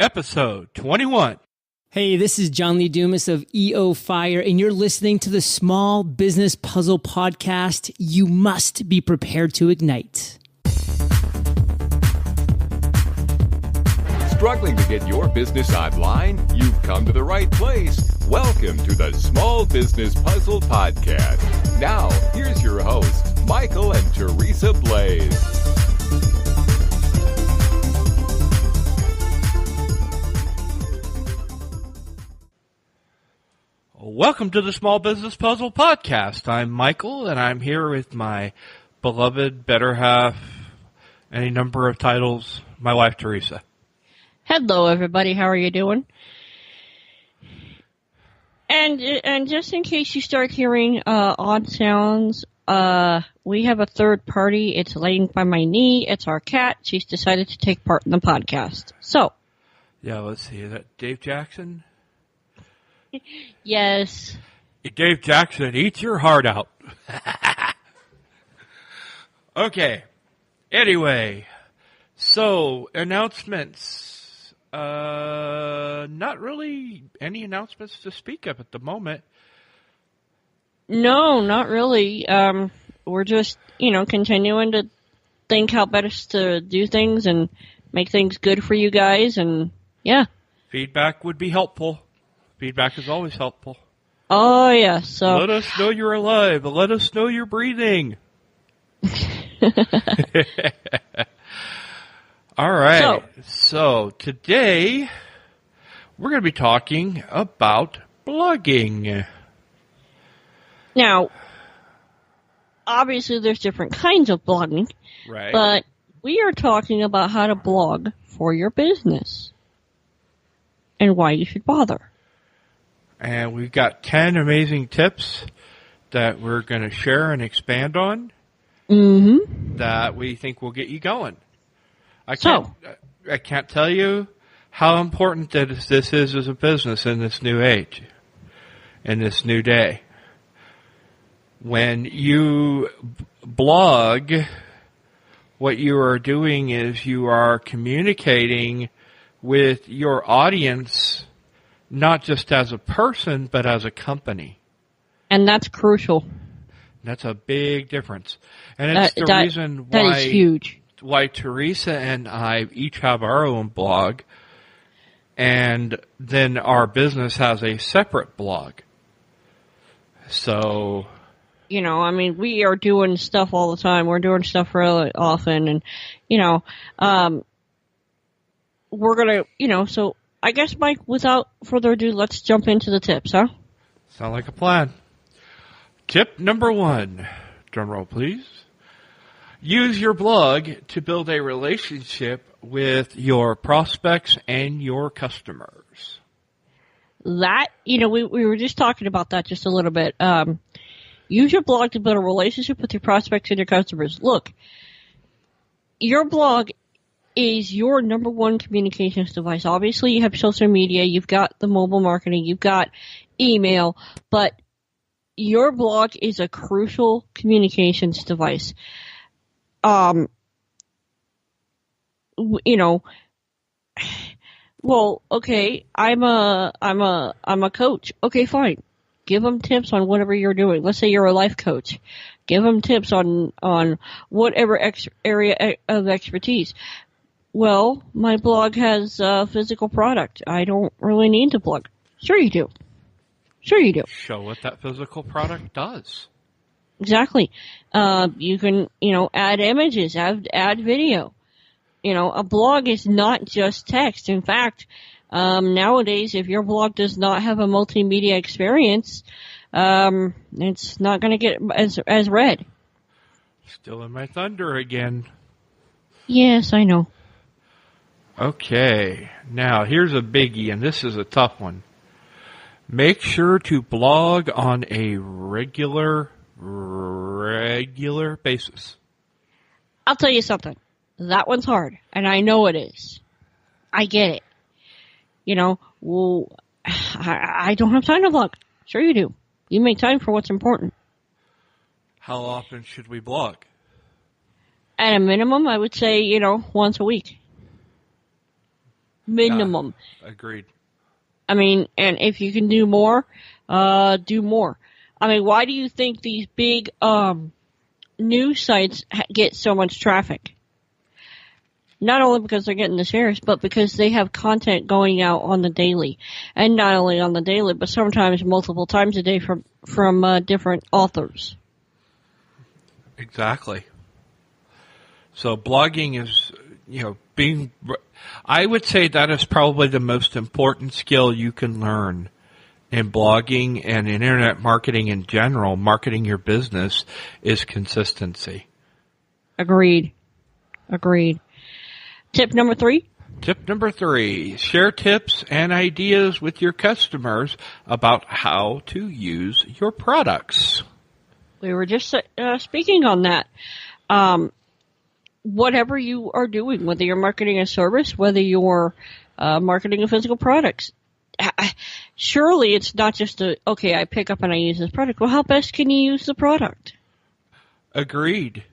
Episode 21. Hey, this is John Lee Dumas of EO Fire, and you're listening to the Small Business Puzzle Podcast. You must be prepared to ignite. Struggling to get your business online? You've come to the right place. Welcome to the Small Business Puzzle Podcast. Now, here's your hosts, Michael and Teresa Blaze. Welcome to the Small Business Puzzle Podcast. I'm Michael, and I'm here with my beloved better half, any number of titles, my wife, Teresa. Hello, everybody. How are you doing? And just in case you start hearing odd sounds, we have a third party. It's laying by my knee. It's our cat. She's decided to take part in the podcast. So. Yeah, let's see. Is that Dave Jackson? Yes. Dave Jackson, eat your heart out. Okay. Anyway, so announcements. Not really any announcements to speak of at the moment. No, not really. We're just, continuing to think how best to do things and make things good for you guys, and yeah. Feedback would be helpful. Feedback is always helpful. Oh, yeah. So let us know you're alive. Let us know you're breathing. All right. So today we're going to be talking about blogging. Now, obviously there's different kinds of blogging. Right. But we are talking about how to blog for your business and why you should bother. And we've got 10 amazing tips that we're going to share and expand on that we think will get you going. I can't tell you how important that this is as a business in this new age, in this new day. When you blog, what you are doing is you are communicating with your audience, not just as a person, but as a company. And that's crucial. That's a big difference. And it's the reason why, that is huge. Why Teresa and I each have our own blog, and then our business has a separate blog. So, we are doing stuff all the time. We're doing stuff really often, and, we're going to, so I guess, Mike, without further ado, let's jump into the tips, huh? Sound like a plan. Tip number 1, drumroll please. Use your blog to build a relationship with your prospects and your customers. That, we were just talking about that just a little bit. Use your blog to build a relationship with your prospects and your customers. Look, your blog is your number one communications device. Obviously, you have social media, you've got the mobile marketing, you've got email, but your blog is a crucial communications device. Well, okay, I'm a coach. Okay, fine. Give them tips on whatever you're doing. Let's say you're a life coach. Give them tips on whatever area of expertise. Well, my blog has a physical product. I don't really need to blog. Sure you do. Sure you do. Show what that physical product does. Exactly. You can, add images, add video. A blog is not just text. In fact, nowadays, if your blog does not have a multimedia experience, it's not going to get as read. Still in my thunder again. Yes, I know. Okay, now here's a biggie, and this is a tough one. Make sure to blog on a regular basis. I'll tell you something. That one's hard, and I know it is. I get it. I don't have time to blog. Sure you do. You make time for what's important. How often should we blog? At a minimum, I would say, once a week. Minimum. Agreed. I mean, and if you can do more, do more. I mean, why do you think these big news sites get so much traffic? Not only because they're getting the shares, but because they have content going out on the daily. And not only on the daily, but sometimes multiple times a day from different authors. Exactly. So blogging is, I would say that is probably the most important skill you can learn in blogging and in internet marketing in general. Marketing your business is consistency. Agreed. Tip number 3? Tip number 3, share tips and ideas with your customers about how to use your products. We were just speaking on that. Whatever you are doing, whether you're marketing a service, whether you're marketing a physical product, surely it's not just I pick up and I use this product. Well, how best can you use the product? Agreed.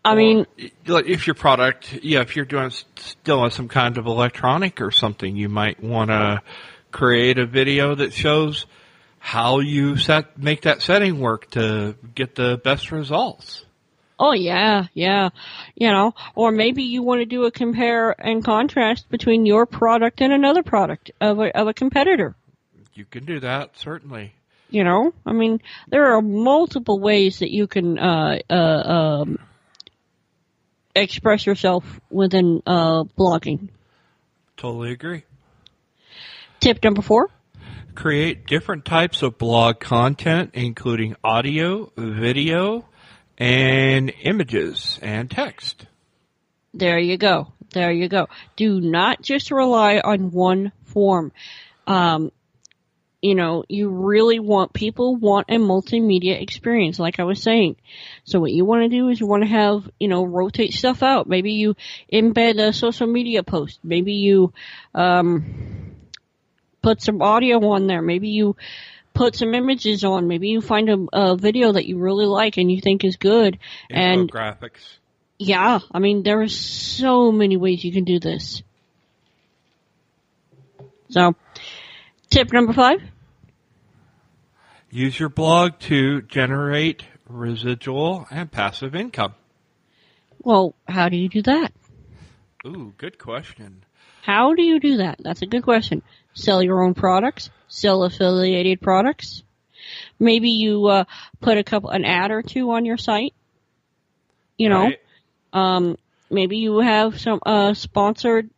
I mean, if your product, if you're doing still some kind of electronic or something, you might want to create a video that shows how you make that setting work to get the best results. Oh yeah. Or maybe you want to do a compare and contrast between your product and another product of a competitor. You can do that, certainly. I mean, there are multiple ways that you can express yourself within blogging. Totally agree. Tip number 4? Create different types of blog content, including audio, video, and images and text. There you go. Do not just rely on one form. You really people want a multimedia experience, like I was saying. So what you want to do is you want to have, rotate stuff out. Maybe you embed a social media post. Maybe you put some audio on there. Maybe you put some images on. Maybe you find a video that you really like and you think is good. Infographics. Yeah, I mean, there are so many ways you can do this. So, tip number 5? Use your blog to generate residual and passive income. Well, how do you do that? Ooh, good question. How do you do that? That's a good question. Sell your own products? Sell affiliated products? Maybe you put an ad or two on your site. Right. Maybe you have some sponsored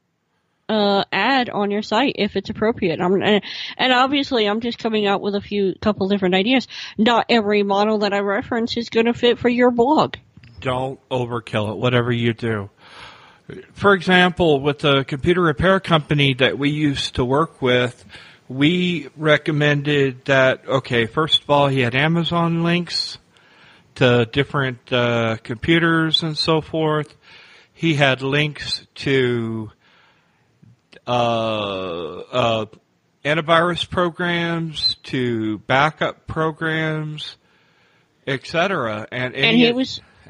ad on your site if it's appropriate. And obviously I'm just coming out with couple different ideas. Not every model that I reference is going to fit for your blog. Don't overkill it, whatever you do. For example, with the computer repair company that we used to work with, we recommended that, first of all, he had Amazon links to different computers and so forth. He had links to antivirus programs, to backup programs, etc. And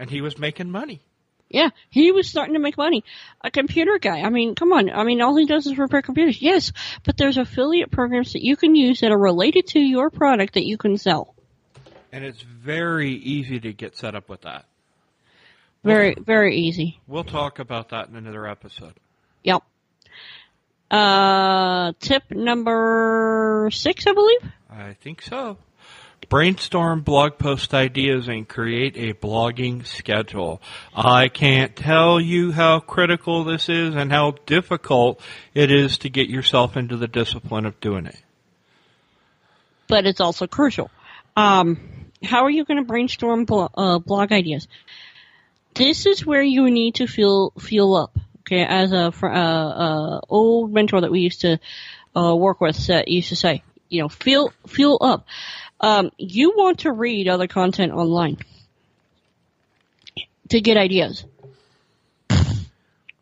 he was making money. Yeah, he was starting to make money. A computer guy. I mean, come on. I mean, all he does is repair computers. Yes, but there's affiliate programs that you can use that are related to your product that you can sell. And it's very easy to get set up with that. Very, very easy. We'll talk about that in another episode. Yep. Tip number 6, I believe? I think so. Brainstorm blog post ideas and create a blogging schedule. I can't tell you how critical this is and how difficult it is to get yourself into the discipline of doing it. But it's also crucial. How are you going to brainstorm blog ideas? This is where you need to feel up. Okay, as a old mentor that we used to work with used to say, feel up. You want to read other content online to get ideas.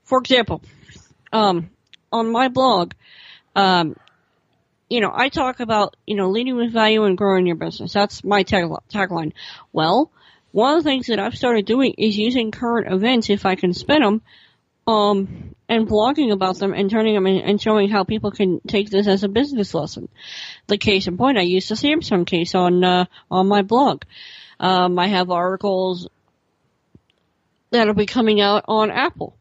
For example, on my blog, I talk about, leading with value and growing your business. That's my tagline. Well, one of the things that I've started doing is using current events, if I can spin them, and blogging about them and turning them and showing how people can take this as a business lesson. The case in point, I used the Samsung case on my blog. I have articles that'll be coming out on Apple.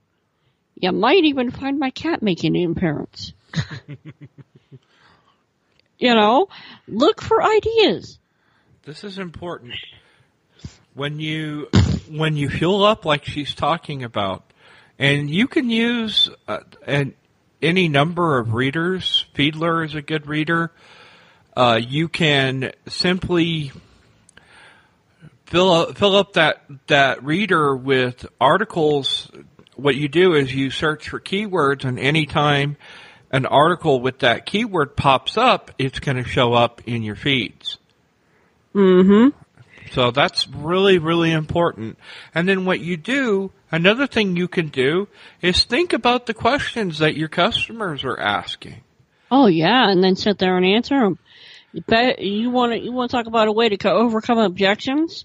You might even find my cat making an appearance. Look for ideas. This is important. When you fill up like she's talking about, and you can use any number of readers. Feedler is a good reader. You can simply fill up that reader with articles. What you do is you search for keywords, and anytime an article with that keyword pops up, it's going to show up in your feeds. Mm-hmm. So that's really, really important. And then what you do, another thing you can do is think about the questions that your customers are asking. Oh yeah, and then sit there and answer them. You want to talk about a way to overcome objections?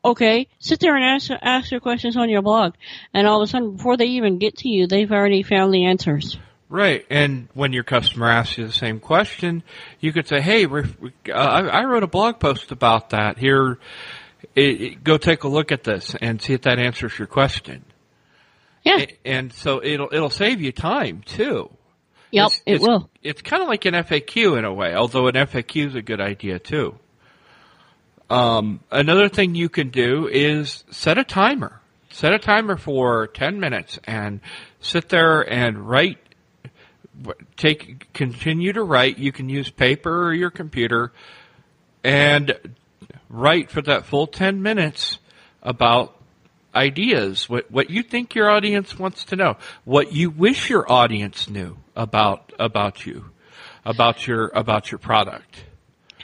Okay, sit there and ask your questions on your blog, and all of a sudden, before they even get to you, they've already found the answers. Right, and when your customer asks you the same question, you could say, hey, I wrote a blog post about that. Here, go take a look at this and see if that answers your question. Yeah. And so it'll save you time, too. Yep, it will. It's kind of like an FAQ in a way, although an FAQ is a good idea, too. Another thing you can do is set a timer. Set a timer for 10 minutes and sit there and write. Continue to write. You can use paper or your computer and write for that full 10 minutes about ideas, what you think your audience wants to know, what you wish your audience knew about you, about your product.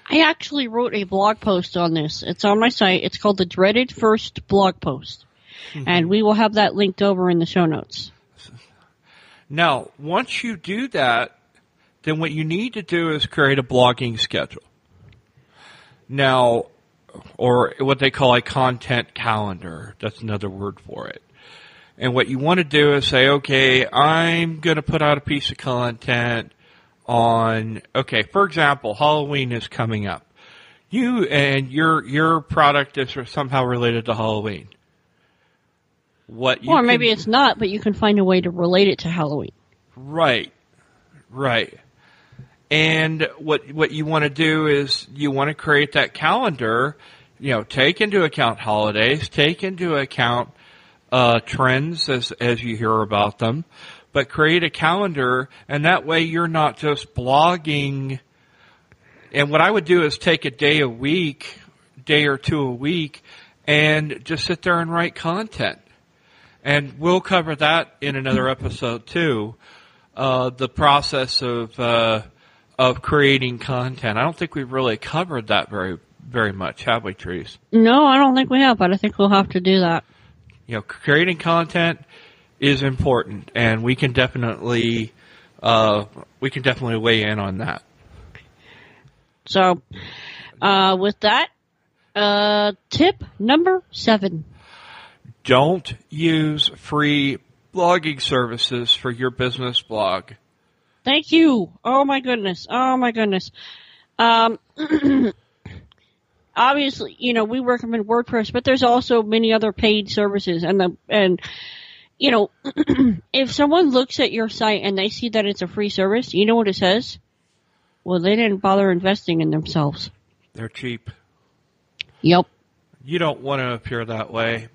I actually wrote a blog post on this. It's on my site. It's called the Dreaded First Blog Post. Mm-hmm. And we will have that linked over in the show notes. Now, once you do that, then what you need to do is create a blogging schedule. Now, or what they call a content calendar. That's another word for it. And what you want to do is say, okay, I'm going to put out a piece of content on, okay, for example, Halloween is coming up. You and your product is somehow related to Halloween. Or maybe it's not, but you can find a way to relate it to Halloween. Right. And what you want to do is you want to create that calendar, take into account holidays, take into account trends as you hear about them, but create a calendar, and that way you're not just blogging. And what I would do is take a day or two a week, and just sit there and write content. And we'll cover that in another episode too. The process of creating content. I don't think we've really covered that very, very much, have we, Therese? No, I don't think we have, but I think we'll have to do that. Creating content is important, and we can definitely weigh in on that. So, with that, tip number 7. Don't use free blogging services for your business blog. Thank you. Oh my goodness. Obviously, we recommend WordPress, but there's also many other paid services. And if someone looks at your site and they see that it's a free service, you know what it says? Well, they didn't bother investing in themselves. They're cheap. Yep. You don't want to appear that way.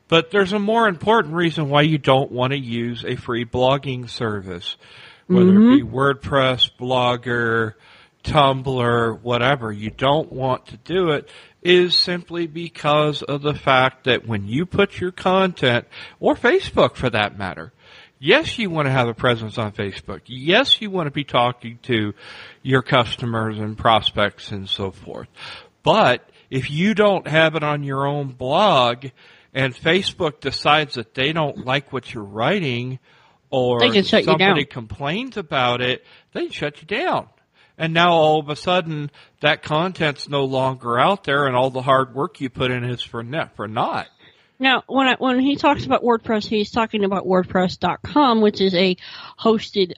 But there's a more important reason why you don't want to use a free blogging service, whether it be WordPress, Blogger, Tumblr, whatever. You don't want to do it is simply because of the fact that when you put your content, or Facebook for that matter, yes, you want to have a presence on Facebook. Yes, you want to be talking to your customers and prospects and so forth. But if you don't have it on your own blog, and Facebook decides that they don't like what you're writing, or somebody complains about it, they shut you down. And now all of a sudden, that content's no longer out there, and all the hard work you put in is for naught. Now, when he talks about WordPress, he's talking about WordPress.com, which is a hosted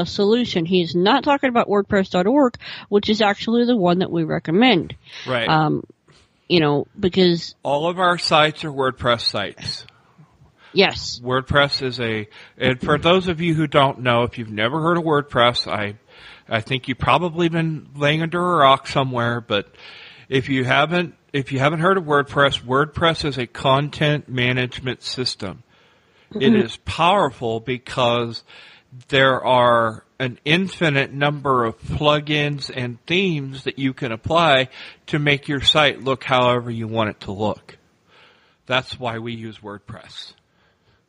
solution. He's not talking about WordPress.org, which is actually the one that we recommend. Right. Because all of our sites are WordPress sites. Yes. WordPress is and for those of you who don't know, if you've never heard of WordPress, I think you've probably been laying under a rock somewhere, but if you haven't heard of WordPress, WordPress is a content management system. Mm-hmm. It is powerful because there are an infinite number of plugins and themes that you can apply to make your site look however you want it to look. That's why we use WordPress.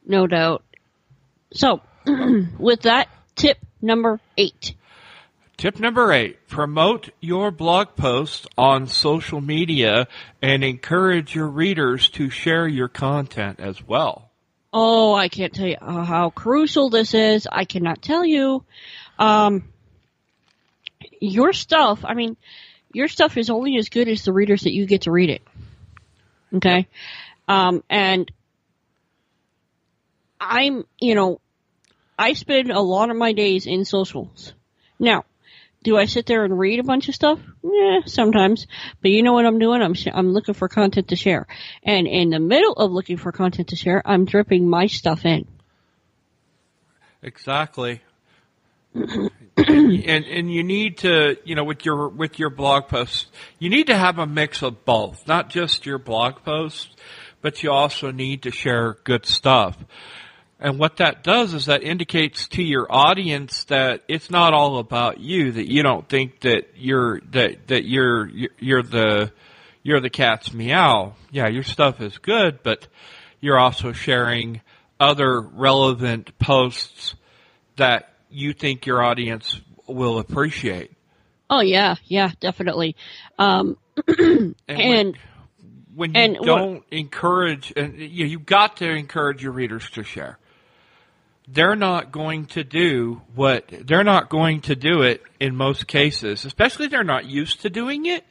No doubt. So, with that, tip number 8. Tip number 8, promote your blog posts on social media and encourage your readers to share your content as well. Oh, I can't tell you how crucial this is. I cannot tell you. Your stuff is only as good as the readers that you get to read it. Okay? And I spend a lot of my days in socials. Now, do I sit there and read a bunch of stuff? Yeah, sometimes. But you know what I'm doing? I'm looking for content to share. And in the middle of looking for content to share, I'm dripping my stuff in. Exactly. and you need to, with your blog posts, you need to have a mix of both. Not just your blog posts, but you also need to share good stuff. And what that does is that indicates to your audience that it's not all about you, that you don't think that you're the cat's meow. Yeah, your stuff is good, but you're also sharing other relevant posts that you think your audience will appreciate. Oh yeah, definitely. When you don't encourage, and you've got to encourage your readers to share. They're not going to do it in most cases, especially if they're not used to doing it.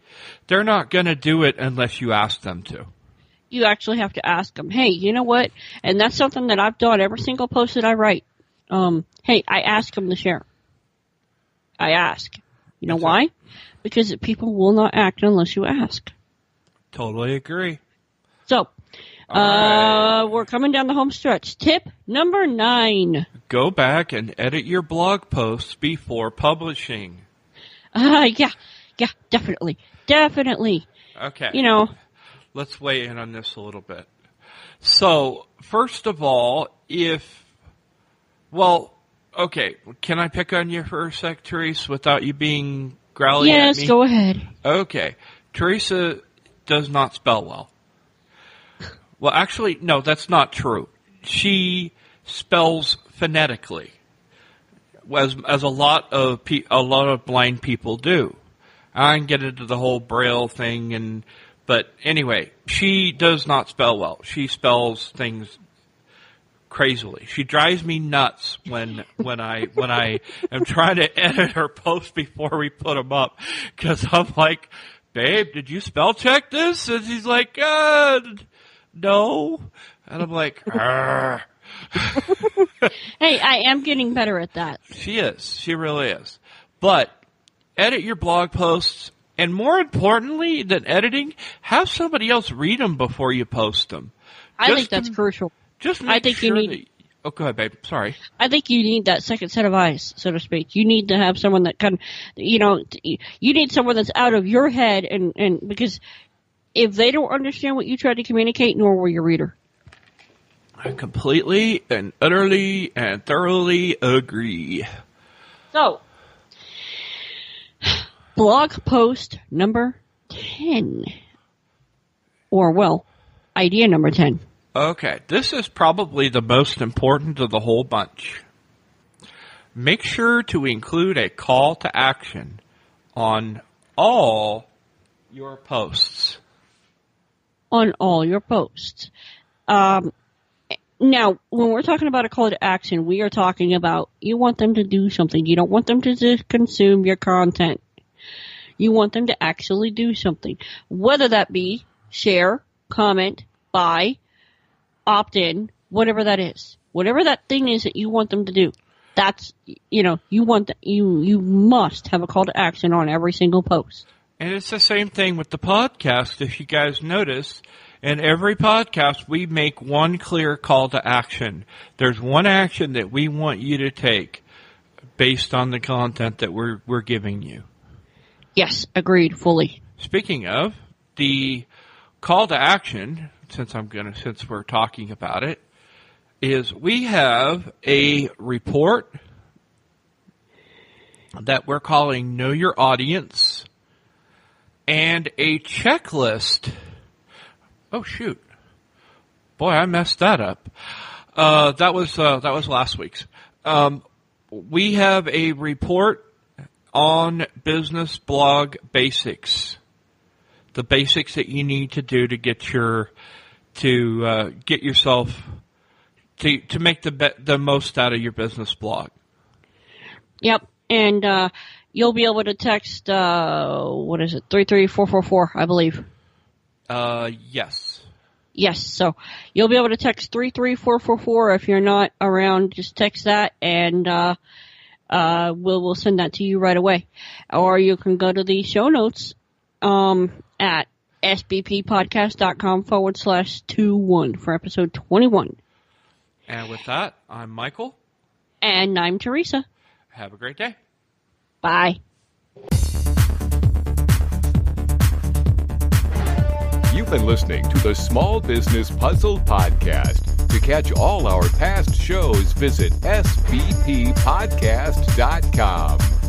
They're not going to do it unless you ask them to. You actually have to ask them, hey, you know what? And that's something that I've done every single post that I write. Hey, I ask them to share. I ask. You know why? Because people will not act unless you ask. Totally agree. So, we're coming down the home stretch. Tip number 9. Go back and edit your blog posts before publishing. Yeah, definitely. Okay. Let's weigh in on this a little bit. So, first of all, can I pick on you for a sec, Therese, without you being growly at me? Yes, go ahead. Okay. Teresa does not spell well. Well, actually, no, that's not true. She spells phonetically, as a lot of blind people do. I can get into the whole Braille thing, but anyway, she does not spell well. She spells things crazily. She drives me nuts when I am trying to edit her posts before we put them up, because I'm like, babe, did you spell check this? And she's like, no. And I'm like, argh. Hey, I am getting better at that. She is. She really is. But edit your blog posts, and more importantly than editing, have somebody else read them before you post them. I think that's crucial. Just make sure oh, go ahead, babe. Sorry. I think you need that second set of eyes, so to speak. You need to have someone that you need someone that's out of your head, and because if they don't understand what you try to communicate, nor will your reader. I completely and utterly and thoroughly agree. So, blog post number 10. Idea number 10. Okay, this is probably the most important of the whole bunch. Make sure to include a call to action on all your posts. On all your posts. Now, when we're talking about a call to action, we are talking about you want them to do something. You don't want them to just consume your content. You want them to actually do something. Whether that be share, comment, buy, opt in, whatever that is. Whatever that thing is that you want them to do. That's, you must have a call to action on every single post. And it's the same thing with the podcast. If you guys notice, in every podcast, we make one clear call to action. There's one action that we want you to take based on the content that we're giving you. Yes, agreed fully. Speaking of the call to action, since we're talking about it, is we have a report that we're calling Know Your Audience and a checklist. Oh shoot. Boy, I messed that up. That was last week's. We have a report on business blog basics. The basics that you need to do to get yourself to make the most out of your business blog. Yep, and you'll be able to text 33444, I believe. Yes. Yes, so you'll be able to text 33444. If you're not around, just text that, and we'll send that to you right away. Or you can go to the show notes at sbppodcast.com/21 for episode 21. And with that, I'm Michael. And I'm Teresa. Have a great day. Bye. You've been listening to the Small Business Puzzle Podcast. To catch all our past shows, visit sbppodcast.com.